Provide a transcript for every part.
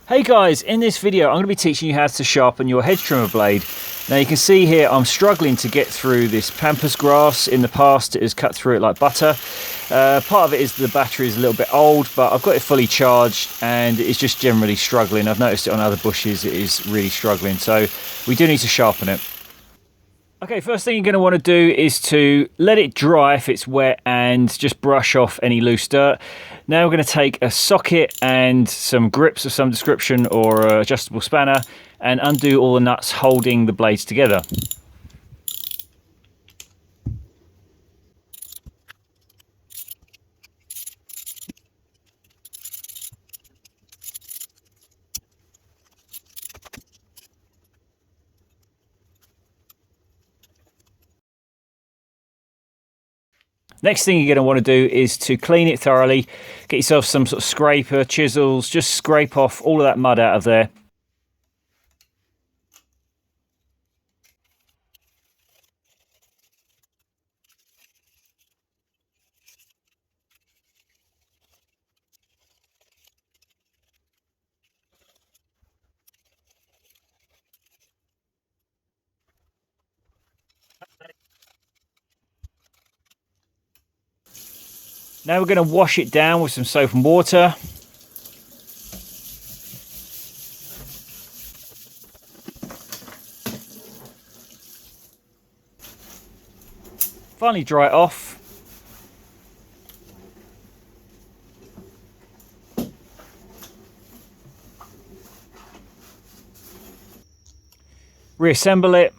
Hey guys, in this video I'm going to be teaching you how to sharpen your hedge trimmer blade. Now you can see here I'm struggling to get through this pampas grass. In the past it has cut through it like butter. Part of it is the battery is a little bit old, but I've got it fully charged and it's just generally struggling. I've noticed it on other bushes, it is really struggling, so we do need to sharpen it. Okay, first thing you're going to want to do is to let it dry if it's wet and just brush off any loose dirt. Now we're going to take a socket and some grips of some description or an adjustable spanner and undo all the nuts holding the blades together. Next thing you're going to want to do is to clean it thoroughly. Get yourself some sort of scraper, chisels, just scrape off all of that mud out of there. Now we're going to wash it down with some soap and water. Finally dry it off. Reassemble it.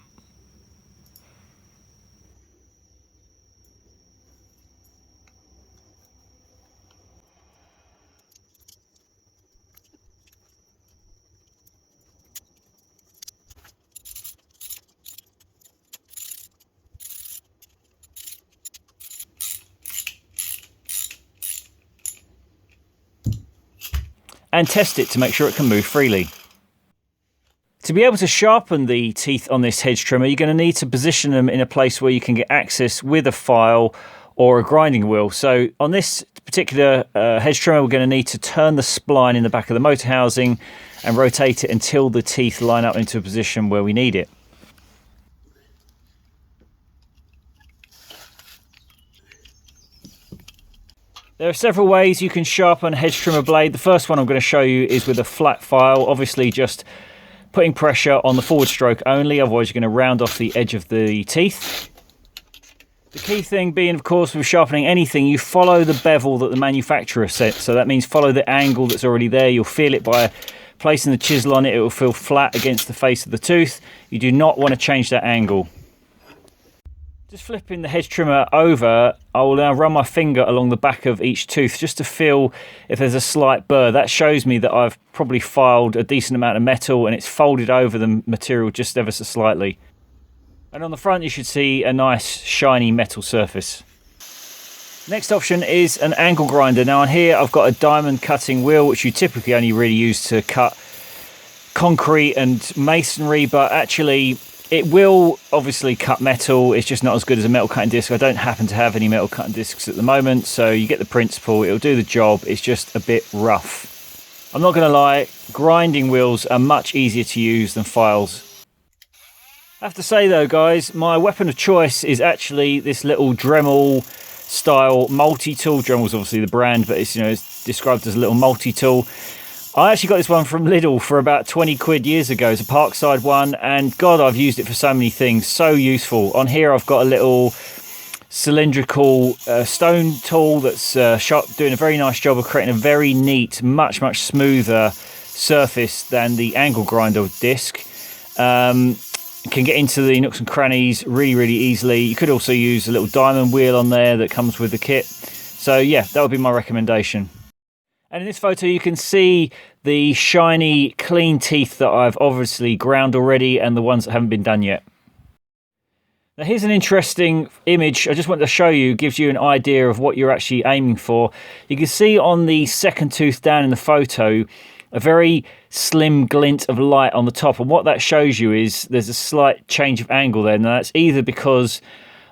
And test it to make sure it can move freely. To be able to sharpen the teeth on this hedge trimmer, you're going to need to position them in a place where you can get access with a file or a grinding wheel. So on this particular hedge trimmer, we're going to need to turn the spline in the back of the motor housing and rotate it until the teeth line up into a position where we need it. There are several ways you can sharpen a hedge trimmer blade. The first one I'm going to show you is with a flat file, obviously just putting pressure on the forward stroke only, otherwise you're going to round off the edge of the teeth. The key thing being, of course, with sharpening anything, you follow the bevel that the manufacturer set. So that means follow the angle that's already there. You'll feel it by placing the chisel on it. It will feel flat against the face of the tooth. You do not want to change that angle. Just flipping the hedge trimmer over, I will now run my finger along the back of each tooth just to feel if there's a slight burr. That shows me that I've probably filed a decent amount of metal and it's folded over the material just ever so slightly. And on the front you should see a nice shiny metal surface. Next option is an angle grinder. Now on here I've got a diamond cutting wheel, which you typically only really use to cut concrete and masonry, but actually it will obviously cut metal. It's just not as good as a metal cutting disc. I don't happen to have any metal cutting discs at the moment, so you get the principle. It'll do the job. It's just a bit rough. I'm not going to lie, grinding wheels are much easier to use than files. I have to say though, guys, my weapon of choice is actually this little Dremel style multi-tool. Dremel's obviously the brand, but it's described as a little multi-tool. I actually got this one from Lidl for about 20 quid years ago. It's a Parkside one, and God, I've used it for so many things. So useful. On here I've got a little cylindrical stone tool that's doing a very nice job of creating a very neat, much smoother surface than the angle grinder disc. Can get into the nooks and crannies really easily. You could also use a little diamond wheel on there that comes with the kit. So yeah, that would be my recommendation. And in this photo you can see the shiny clean teeth that I've obviously ground already and the ones that haven't been done yet. Now here's an interesting image I just wanted to show you. It gives you an idea of what you're actually aiming for. You can see on the second tooth down in the photo a very slim glint of light on the top, and what that shows you is there's a slight change of angle there. Now that's either because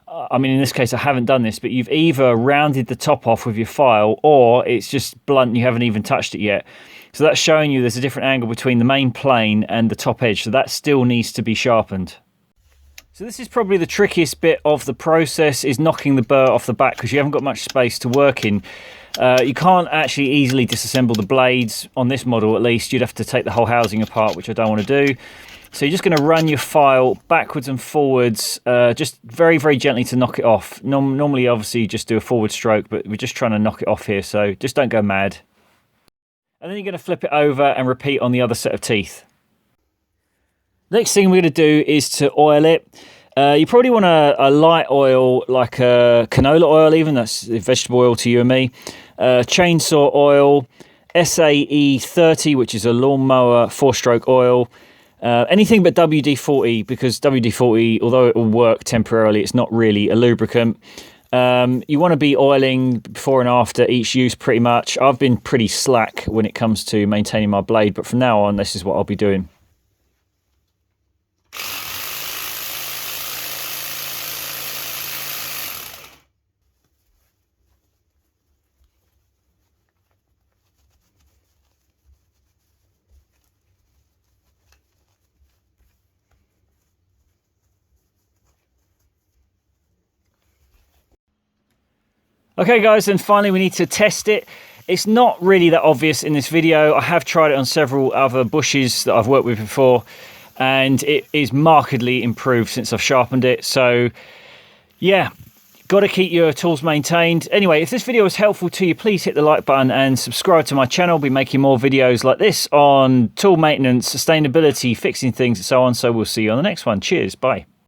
I mean, in this case, I haven't done this, but you've either rounded the top off with your file or it's just blunt and you haven't even touched it yet. So that's showing you there's a different angle between the main plane and the top edge. So that still needs to be sharpened. So this is probably the trickiest bit of the process, is knocking the burr off the back, because you haven't got much space to work in. You can't actually easily disassemble the blades on this model, at least. You'd have to take the whole housing apart, which I don't want to do. So you're just going to run your file backwards and forwards, just very, very gently to knock it off. Normally, obviously, you just do a forward stroke, but we're just trying to knock it off here, so just don't go mad. And then you're going to flip it over and repeat on the other set of teeth. Next thing we're going to do is to oil it. You probably want a light oil, like a canola oil even, that's vegetable oil to you and me. Chainsaw oil, SAE 30, which is a lawnmower 4-stroke oil. Anything but WD-40, because WD-40, although it will work temporarily, it's not really a lubricant. You want to be oiling before and after each use pretty much. I've been pretty slack when it comes to maintaining my blade, but from now on, this is what I'll be doing. Okay guys, and finally we need to test it. It's not really that obvious in this video. I have tried it on several other bushes that I've worked with before, and it is markedly improved since I've sharpened it. So yeah, got to keep your tools maintained. Anyway, if this video was helpful to you, please hit the like button and subscribe to my channel. I'll be making more videos like this on tool maintenance, sustainability, fixing things and so on. So we'll see you on the next one. Cheers, bye.